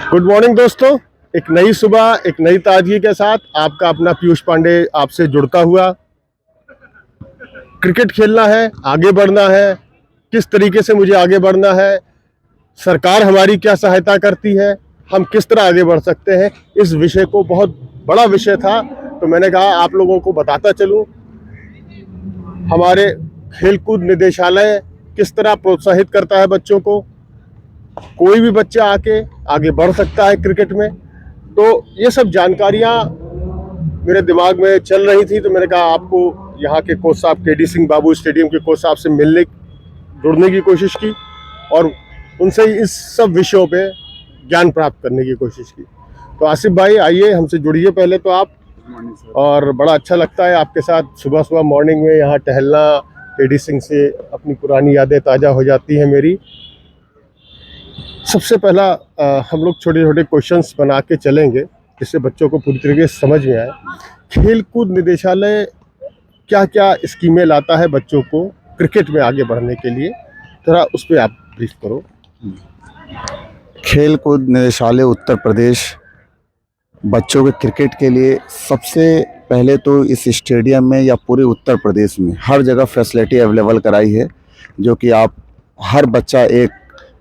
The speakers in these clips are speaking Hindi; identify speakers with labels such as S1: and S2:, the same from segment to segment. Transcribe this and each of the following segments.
S1: गुड मॉर्निंग दोस्तों। एक नई सुबह, एक नई ताजगी के साथ आपका अपना पीयूष पांडे आपसे जुड़ता हुआ। क्रिकेट खेलना है, आगे बढ़ना है। किस तरीके से मुझे आगे बढ़ना है, सरकार हमारी क्या सहायता करती है, हम किस तरह आगे बढ़ सकते हैं, इस विषय को बहुत बड़ा विषय था तो मैंने कहा आप लोगों को बताता चलूं। हमारे खेलकूद निदेशालय किस तरह प्रोत्साहित करता है बच्चों को। कोई भी बच्चा आके आगे बढ़ सकता है क्रिकेट में। तो ये सब जानकारियां मेरे दिमाग में चल रही थी तो मैंने कहा आपको यहाँ के कोच साहब केडी सिंह बाबू स्टेडियम के कोच साहब से जुड़ने की कोशिश की और उनसे इस सब विषयों पे ज्ञान प्राप्त करने की कोशिश की। तो आसिफ भाई आइए हमसे जुड़िए पहले तो आप। और बड़ा अच्छा लगता है आपके साथ सुबह सुबह मॉर्निंग में यहाँ टहलना। केडी सिंह से अपनी पुरानी यादें ताज़ा हो जाती हैं मेरी। सबसे पहला हम लोग छोटे छोटे क्वेश्चंस बना के चलेंगे जिससे बच्चों को पूरी तरीके से समझ में आए। खेलकूद निदेशालय क्या क्या स्कीमें लाता है बच्चों को क्रिकेट में आगे बढ़ने के लिए, थोड़ा उस पर आप ब्रीफ करो।
S2: खेलकूद निदेशालय उत्तर प्रदेश बच्चों के क्रिकेट के लिए सबसे पहले तो इस स्टेडियम में या पूरे उत्तर प्रदेश में हर जगह फैसिलिटी अवेलेबल कराई है, जो कि आप हर बच्चा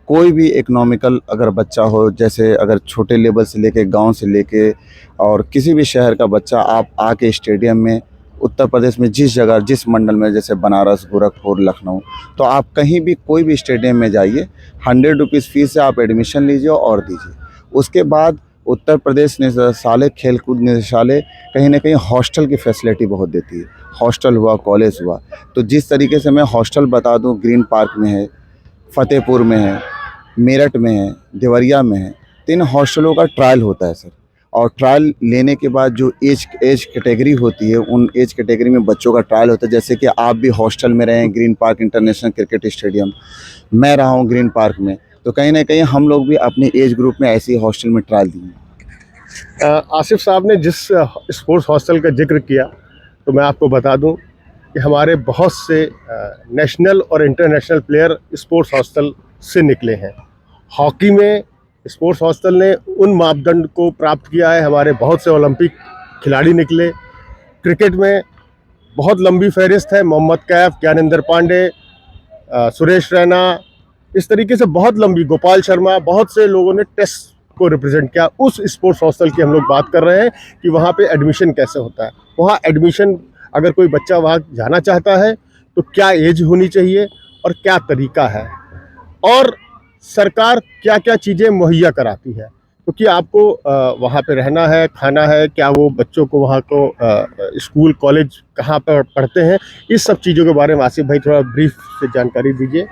S2: कोई भी इकोनॉमिकल अगर बच्चा हो, जैसे अगर छोटे लेवल से लेके गांव से लेके और किसी भी शहर का बच्चा आप आके स्टेडियम में उत्तर प्रदेश में जिस जगह जिस मंडल में, जैसे बनारस, गोरखपुर, लखनऊ, तो आप कहीं भी कोई भी स्टेडियम में जाइए, 100 रुपीज़ फीस से आप एडमिशन लीजिए और दीजिए। उसके बाद उत्तर प्रदेश निदेशालय खेलकूद निदेशालय कहीं ना कहीं हॉस्टल की फैसिलिटी बहुत देती है। हॉस्टल हुआ, कॉलेज हुआ, तो जिस तरीके से मैं हॉस्टल बता दूं, ग्रीन पार्क में है, फतेहपुर में है, मेरठ में है, देवरिया में है। 3 हॉस्टलों का ट्रायल होता है सर, और ट्रायल लेने के बाद जो एज कैटेगरी होती है, उन एज कैटेगरी में बच्चों का ट्रायल होता है। जैसे कि आप भी हॉस्टल में रहे हैं, green park international cricket stadium, मैं रहा हूँ ग्रीन पार्क में, तो कहीं ना कहीं हम लोग भी अपनी एज ग्रुप में ऐसे ही हॉस्टल में ट्रायल दिए।
S1: आसिफ साहब ने जिस स्पोर्ट्स हॉस्टल का जिक्र किया तो मैं आपको बता दूं कि हमारे बहुत से नेशनल और इंटरनेशनल प्लेयर स्पोर्ट्स हॉस्टल से निकले हैं। हॉकी में स्पोर्ट्स हॉस्टल ने उन मापदंड को प्राप्त किया है, हमारे बहुत से ओलंपिक खिलाड़ी निकले। क्रिकेट में बहुत लंबी फहरिस्त है, मोहम्मद कैफ, ज्ञानेंद्र पांडे, सुरेश रैना, इस तरीके से बहुत लंबी, गोपाल शर्मा, बहुत से लोगों ने टेस्ट को रिप्रेजेंट किया। उस स्पोर्ट्स हॉस्टल की हम लोग बात कर रहे हैं कि वहाँ पे एडमिशन कैसे होता है। वहाँ एडमिशन अगर कोई बच्चा वहाँ जाना चाहता है तो क्या एज होनी चाहिए और क्या तरीका है, और सरकार क्या क्या चीज़ें मुहैया कराती है, क्योंकि आपको वहाँ पे रहना है, खाना है, क्या वो बच्चों को वहाँ को स्कूल कॉलेज कहाँ पर पढ़ते हैं, इस सब चीज़ों के बारे में आसिफ भाई थोड़ा ब्रीफ से जानकारी दीजिए।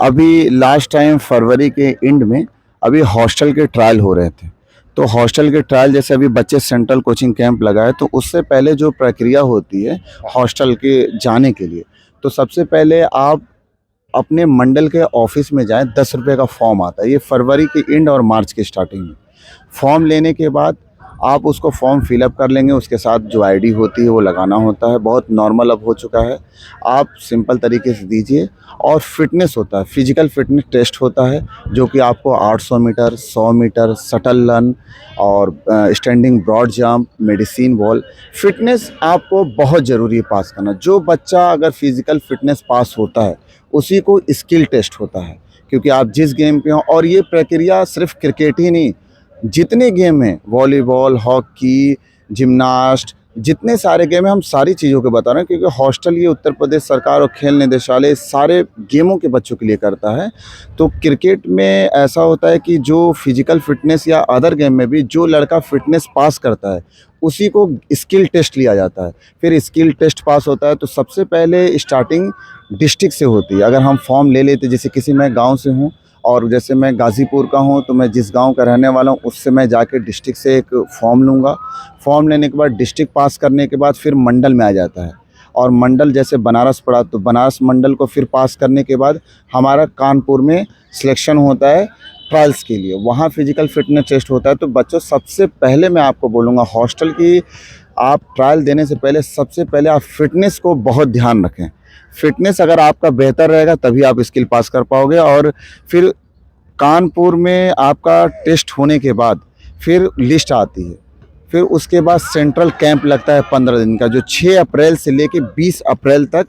S2: अभी लास्ट टाइम फरवरी के एंड में अभी हॉस्टल के ट्रायल हो रहे थे, तो हॉस्टल के ट्रायल जैसे अभी बच्चे सेंट्रल कोचिंग कैंप लगाए, तो उससे पहले जो प्रक्रिया होती है हॉस्टल के जाने के लिए, तो सबसे पहले आप अपने मंडल के ऑफिस में जाएं। 10 रुपये का फॉर्म आता है, ये फरवरी के एंड और मार्च के स्टार्टिंग में। फॉर्म लेने के बाद आप उसको फॉर्म फिलअप कर लेंगे, उसके साथ जो आईडी होती है वो लगाना होता है, बहुत नॉर्मल अब हो चुका है, आप सिंपल तरीके से दीजिए। और फिटनेस होता है, फिजिकल फिटनेस टेस्ट होता है, जो कि आपको 800 मीटर, 100 मीटर, शटल रन और standing broad jump, medicine ball, fitness आपको बहुत ज़रूरी है पास करना। जो बच्चा अगर फिजिकल फिटनेस पास होता है उसी को स्किल टेस्ट होता है, क्योंकि आप जिस गेम पे हो, और ये प्रक्रिया सिर्फ क्रिकेट ही नहीं, जितने गेम हैं, वॉलीबॉल, हॉकी, जिम्नास्ट, जितने सारे गेम हैं, हम सारी चीज़ों के बता रहे हैं, क्योंकि हॉस्टल ये उत्तर प्रदेश सरकार और खेल निदेशालय सारे गेमों के बच्चों के लिए करता है। तो क्रिकेट में ऐसा होता है कि जो फिजिकल फिटनेस या अदर गेम में भी जो लड़का फिटनेस पास करता है उसी को स्किल टेस्ट लिया जाता है। फिर स्किल टेस्ट पास होता है तो सबसे पहले स्टार्टिंग डिस्ट्रिक्ट से होती है। अगर हम फॉर्म ले लेते, जैसे किसी मैं गाँव से हूँ और जैसे मैं गाज़ीपुर का हूँ, तो मैं जिस गांव का रहने वाला हूँ उससे मैं जाके डिस्ट्रिक्ट से एक फॉर्म लूँगा। फॉर्म लेने के बाद डिस्ट्रिक्ट पास करने के बाद फिर मंडल में आ जाता है, और मंडल जैसे बनारस पड़ा तो बनारस मंडल को फिर पास करने के बाद हमारा कानपुर में सिलेक्शन होता है ट्रायल्स के लिए, वहाँ फिजिकल फिटनेस टेस्ट होता है। तो बच्चों, सबसे पहले मैं आपको बोलूँगा हॉस्टल की आप ट्रायल देने से पहले सबसे पहले आप फिटनेस को बहुत ध्यान रखें। फिटनेस अगर आपका बेहतर रहेगा तभी आप स्किल पास कर पाओगे, और फिर कानपुर में आपका टेस्ट होने के बाद फिर लिस्ट आती है, फिर उसके बाद सेंट्रल कैंप लगता है 15 दिन का, जो 6 अप्रैल से लेके 20 अप्रैल तक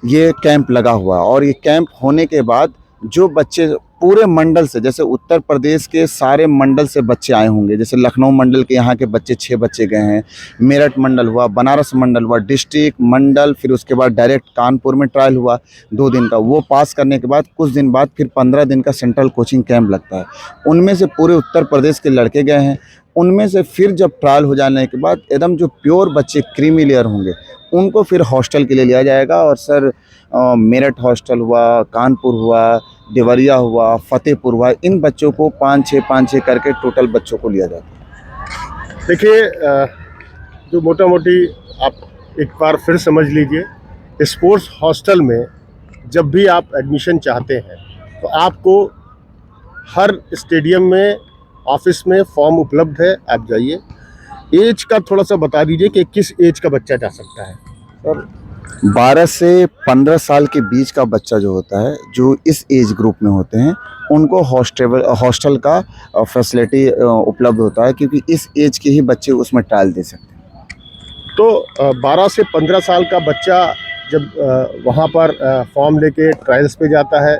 S2: ये कैंप लगा हुआ है। और ये कैंप होने के बाद जो बच्चे पूरे मंडल से, जैसे उत्तर प्रदेश के सारे मंडल से बच्चे आए होंगे, जैसे लखनऊ मंडल के यहाँ के बच्चे 6 बच्चे गए हैं, मेरठ मंडल हुआ, बनारस मंडल हुआ, डिस्ट्रिक्ट मंडल, फिर उसके बाद डायरेक्ट कानपुर में ट्रायल हुआ 2 दिन का। वो पास करने के बाद कुछ दिन बाद फिर 15 दिन का सेंट्रल कोचिंग कैंप लगता है। उनमें से पूरे उत्तर प्रदेश के लड़के गए हैं। उनमें से फिर जब ट्रायल हो जाने के बाद एकदम जो प्योर बच्चे क्रीमी लेयर होंगे उनको फिर हॉस्टल के लिए लिया जाएगा। और सर मेरठ हॉस्टल हुआ, कानपुर हुआ, देवरिया हुआ, फतेहपुर हुआ, इन बच्चों को 5-6 करके टोटल बच्चों को लिया जाता है।
S1: देखिए, जो मोटा मोटी आप एक बार फिर समझ लीजिए, स्पोर्ट्स हॉस्टल में जब भी आप एडमिशन चाहते हैं तो आपको हर स्टेडियम में, ऑफिस में फॉर्म उपलब्ध है, आप जाइए। एज का थोड़ा सा बता दीजिए कि किस एज का बच्चा जा सकता है।
S2: सर 12 से 15 साल के बीच का बच्चा जो होता है, जो इस एज ग्रुप में होते हैं, उनको हॉस्टल का फैसिलिटी उपलब्ध होता है, क्योंकि इस एज के ही बच्चे उसमें ट्रायल दे सकते हैं।
S1: तो 12 से 15 साल का बच्चा जब वहाँ पर फॉर्म लेके ट्रायल्स पे जाता है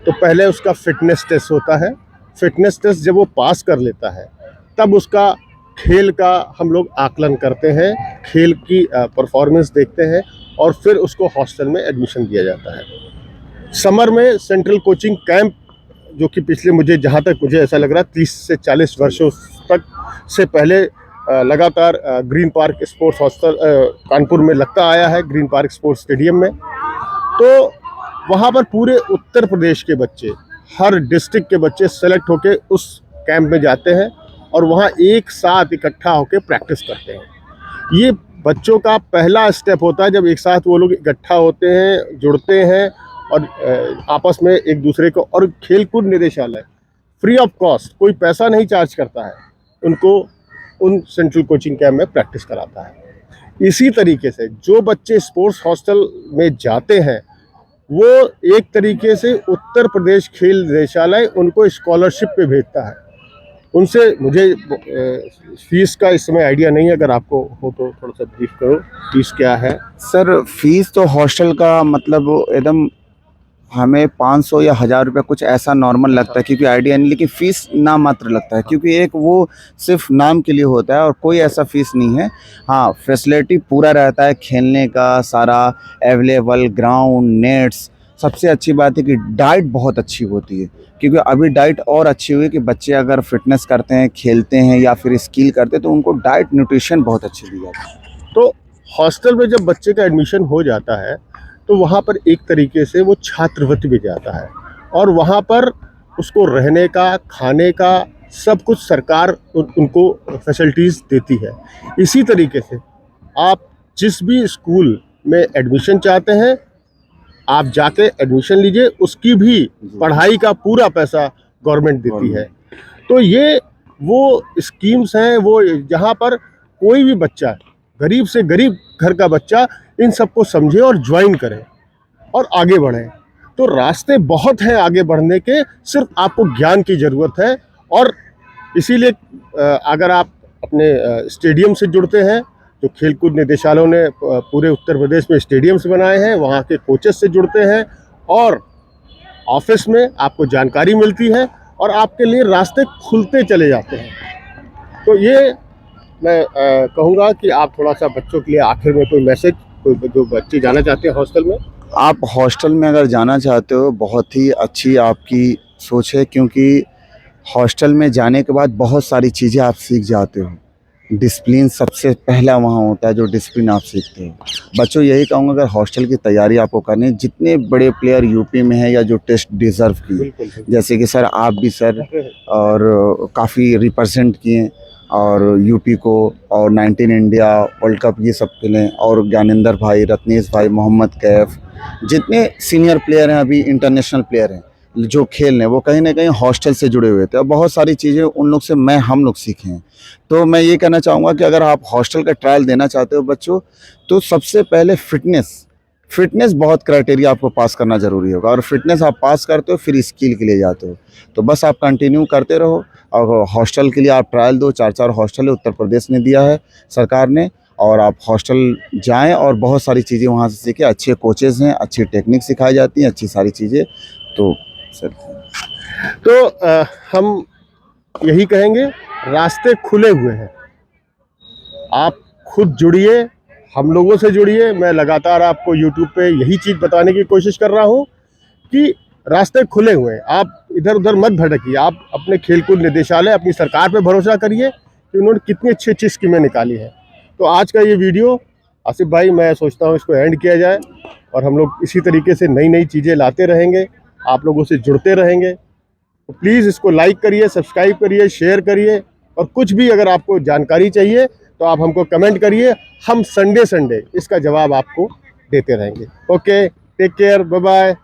S1: तो पहले उसका फिटनेस टेस्ट होता है। फिटनेस टेस्ट जब वो पास कर लेता है तब उसका खेल का हम लोग आकलन करते हैं, खेल की परफॉर्मेंस देखते हैं और फिर उसको हॉस्टल में एडमिशन दिया जाता है। समर में सेंट्रल कोचिंग कैंप, जो कि पिछले मुझे जहाँ तक मुझे ऐसा लग रहा है 30 से 40 वर्षों तक से पहले लगातार green park sports hostel Kanpur में लगता आया है, ग्रीन पार्क स्पोर्ट्स स्टेडियम में। तो वहाँ पर पूरे उत्तर प्रदेश के बच्चे, हर डिस्ट्रिक्ट के बच्चे सेलेक्ट होके उस कैंप में जाते हैं और वहाँ एक साथ इकट्ठा होकर प्रैक्टिस करते हैं। ये बच्चों का पहला स्टेप होता है, जब एक साथ वो लोग इकट्ठा होते हैं, जुड़ते हैं और आपस में एक दूसरे को, और खेलकूद निदेशालय फ्री ऑफ कॉस्ट, कोई पैसा नहीं चार्ज करता है, उनको उन सेंट्रल कोचिंग कैंप में प्रैक्टिस कराता है। इसी तरीके से जो बच्चे स्पोर्ट्स हॉस्टल में जाते हैं वो एक तरीके से उत्तर प्रदेश खेल निदेशालय उनको स्कॉलरशिप पे भेजता है। उनसे मुझे फीस का इस समय आइडिया नहीं है, अगर आपको हो तो थोड़ा सा ब्रीफ करो, फीस क्या है?
S2: सर फीस तो हॉस्टल का मतलब एकदम हमें 500 या 1000 रुपये कुछ ऐसा नॉर्मल लगता है, क्योंकि आइडिया नहीं, लेकिन फ़ीस नाम मात्र लगता है, क्योंकि एक वो सिर्फ नाम के लिए होता है और कोई ऐसा फ़ीस नहीं है। हाँ, फैसिलिटी पूरा रहता है, खेलने का सारा अवेलेबल, ग्राउंड, नेट्स। सबसे अच्छी बात है कि डाइट बहुत अच्छी होती है, क्योंकि अभी डाइट और अच्छी हुई कि बच्चे अगर फिटनेस करते हैं, खेलते हैं या फिर स्किल करते हैं तो उनको डाइट न्यूट्रिशन बहुत अच्छी दी जाती है।
S1: तो हॉस्टल में जब बच्चे का एडमिशन हो जाता है तो वहाँ पर एक तरीके से वो छात्रवृत्ति भी जाता है और वहाँ पर उसको रहने का, खाने का सब कुछ सरकार उनको फैसिलिटीज़ देती है। इसी तरीके से आप जिस भी स्कूल में एडमिशन चाहते हैं आप जाके एडमिशन लीजिए, उसकी भी पढ़ाई का पूरा पैसा गवर्नमेंट देती है। तो ये वो स्कीम्स हैं वो जहाँ पर कोई भी बच्चा, गरीब से गरीब घर का बच्चा इन सबको समझे और ज्वाइन करें और आगे बढ़े। तो रास्ते बहुत हैं आगे बढ़ने के, सिर्फ आपको ज्ञान की ज़रूरत है। और इसीलिए अगर आप अपने स्टेडियम से जुड़ते हैं, जो खेलकूद निदेशालयों ने पूरे उत्तर प्रदेश में स्टेडियम्स बनाए हैं, वहाँ के कोचेस से जुड़ते हैं और ऑफिस में आपको जानकारी मिलती है और आपके लिए रास्ते खुलते चले जाते हैं। तो ये मैं कहूँगा कि आप थोड़ा सा बच्चों के लिए आखिर में कोई मैसेज, कोई जो बच्चे जाना चाहते हैं हॉस्टल में।
S2: आप हॉस्टल में अगर जाना चाहते हो, बहुत ही अच्छी आपकी सोच है, क्योंकि हॉस्टल में जाने के बाद बहुत सारी चीज़ें आप सीख जाते हो। डिसिप्लिन सबसे पहला वहाँ होता है, जो डिसिप्लिन आप सीखते हो। बच्चों यही कहूँगा, अगर हॉस्टल की तैयारी आपको करनी है, जितने बड़े प्लेयर यूपी में हैं या जो टेस्ट डिज़र्व किए, जैसे कि सर आप भी सर, और काफ़ी रिप्रेजेंट किए और यूपी को, और 19 इंडिया वर्ल्ड कप ये सब खेले, और ज्ञानेंद्र भाई, रत्नेश भाई, मोहम्मद कैफ, जितने सीनियर प्लेयर हैं अभी इंटरनेशनल प्लेयर हैं जो खेल रहे हैं, वो कहीं ना कहीं हॉस्टल से जुड़े हुए थे और बहुत सारी चीज़ें उन लोग से हम लोग सीखे हैं। तो मैं ये कहना चाहूँगा कि अगर आप हॉस्टल का ट्रायल देना चाहते हो बच्चों, तो सबसे पहले फिटनेस बहुत क्राइटेरिया आपको पास करना ज़रूरी होगा, और फिटनेस आप पास करते हो फिर स्किल के लिए जाते हो। तो बस आप कंटिन्यू करते रहो, और हॉस्टल के लिए आप ट्रायल दो। 4-4 हॉस्टल है, उत्तर प्रदेश ने दिया है सरकार ने, और आप हॉस्टल जाएं और बहुत सारी चीज़ें वहाँ से सीखें। अच्छे कोचेज़ हैं, अच्छी टेक्निक सिखाई जाती हैं, अच्छी सारी चीज़ें। तो सर
S1: तो हम यही कहेंगे, रास्ते खुले हुए हैं, आप खुद जुड़िए, हम लोगों से जुड़िए। मैं लगातार आपको यूट्यूब पे यही चीज़ बताने की कोशिश कर रहा हूँ कि रास्ते खुले हुए हैं, आप इधर उधर मत भटकिए। आप अपने खेलकूद निदेशालय, अपनी सरकार पे भरोसा करिए कि उन्होंने कितनी अच्छी अच्छी स्कीमें निकाली हैं। तो आज का ये वीडियो आसिफ भाई, मैं सोचता हूँ इसको एंड किया जाए, और हम लोग इसी तरीके से नई नई चीज़ें लाते रहेंगे, आप लोगों से जुड़ते रहेंगे। तो प्लीज़ इसको लाइक करिए, सब्सक्राइब करिए, शेयर करिए, और कुछ भी अगर आपको जानकारी चाहिए तो आप हमको कमेंट करिए, हम संडे इसका जवाब आपको देते रहेंगे। Okay, take care, bye bye.